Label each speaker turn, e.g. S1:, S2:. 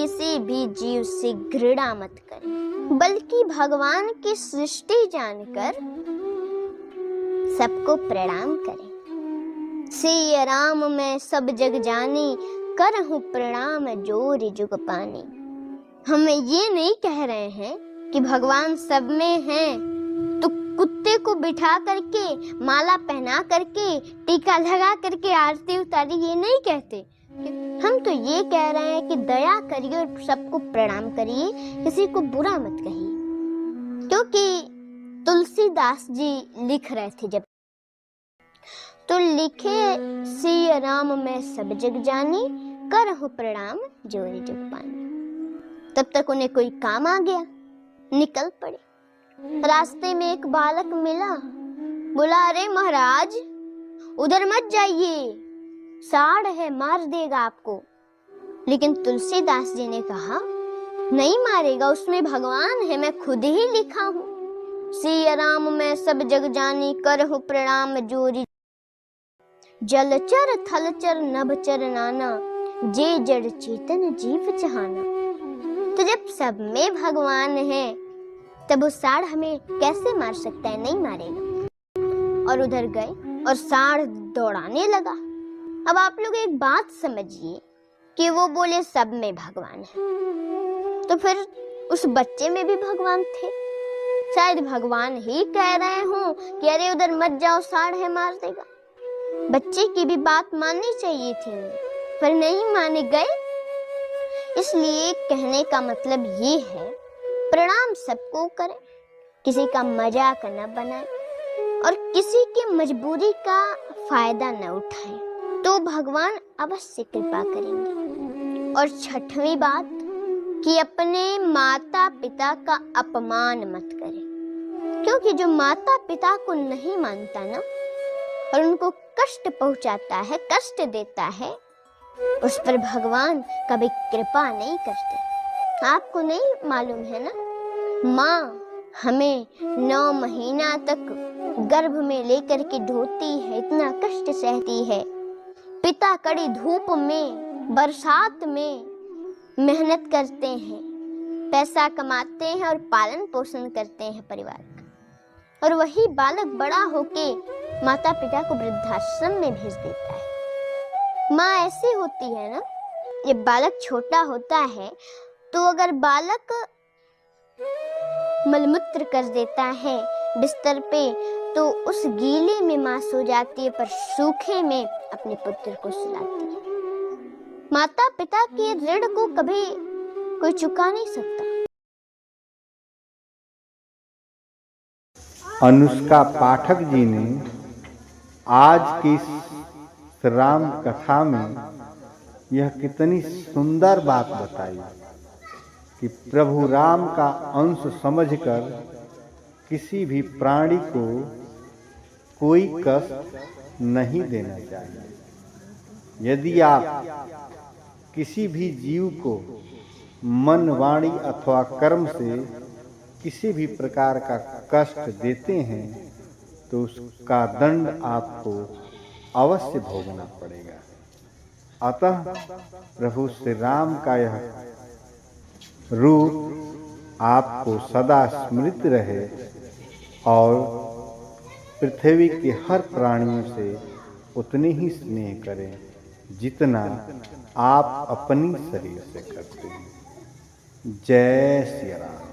S1: किसी भी जीव से घृणा मत करें, बल्कि भगवान की सृष्टि जानकर सबको प्रणाम करें। सिय राम मैं सब जग जानी, करहूं प्रणाम जोर जुग पानी। हम ये नहीं कह रहे हैं कि भगवान सब में हैं, तो कुत्ते को बिठा करके, माला पहना करके, टीका लगा करके आरती उतारी, ये नहीं कहते। हम तो ये कह रहे हैं कि दया करिए और सबको प्रणाम करिए, किसी को बुरा मत कहिए। क्योंकि तुलसीदास जी लिख रहे थे जब, तो लिखे सिय राम मैं सब जग जानी, करहूं प्रणाम जोरी जुग पानी। तब तक उन्हें कोई काम आ गया, निकल पड़े। रास्ते में एक बालक मिला, बोला अरे महाराज उधर मत जाइए, साढ़ है मार देगा आपको। लेकिन तुलसीदास जी ने कहा नहीं मारेगा, उसमें भगवान है, मैं खुद ही लिखा हूँ। सिय राम मैं सब जग जानी, करहूं प्रणाम जोरी। जलचर थलचर नभचर नाना, जे जड़ चेतन जीव जहाना। तो जब सब में भगवान है, तब वो साढ़ हमें कैसे मार सकता है? नहीं मारेगा। और उधर गए और साढ़ दौड़ाने लगा। अब आप लोग एक बात समझिए कि वो बोले सब में भगवान है, तो फिर उस बच्चे में भी भगवान थे। शायद भगवान ही कह रहे हो कि अरे उधर मत जाओ, साढ़ है मार देगा। बच्चे की भी बात माननी चाहिए थी उन्हें, पर नहीं माने गए। इसलिए कहने का मतलब ये है, प्रणाम सबको करें, किसी का मजाक न बनाएं और किसी की मजबूरी का फायदा न उठाएं, तो भगवान अवश्य कृपा करेंगे। और छठवीं बात कि अपने माता पिता का अपमान मत करें, क्योंकि जो माता पिता को नहीं मानता ना और उनको कष्ट पहुंचाता है, कष्ट देता है, उस पर भगवान कभी कृपा नहीं करते। आपको नहीं मालूम है ना, माँ हमें 9 महीना तक गर्भ में लेकर के ढोती है, इतना कष्ट सहती है। पिता कड़ी धूप में, बरसात में मेहनत करते हैं, पैसा कमाते हैं और पालन पोषण करते हैं परिवार का। और वही बालक बड़ा होके माता पिता को वृद्धाश्रम में भेज देता है। माँ ऐसी होती है ना, ये बालक छोटा होता है तो अगर बालक मलमूत्र कर देता है बिस्तर पे, तो उस गीले में माँ सो जाती है, पर सूखे में अपने पुत्र को सुलाती है। माता पिता के ऋण को कभी कोई चुका नहीं सकता।
S2: अनुष्का पाठक जी ने आज की इस राम कथा में यह कितनी सुंदर बात बताई कि प्रभु राम का अंश समझकर किसी भी प्राणी को कोई कष्ट नहीं देना चाहिए। यदि आप किसी भी जीव को मन, वाणी अथवा कर्म से किसी भी प्रकार का कष्ट देते हैं, तो उसका दंड आपको अवश्य भोगना पड़ेगा। अतः प्रभु श्री राम का यह रूप आपको सदा स्मृत रहे और पृथ्वी के हर प्राणियों से उतने ही स्नेह करें जितना आप अपनी शरीर से करते हैं। जय श्री राम।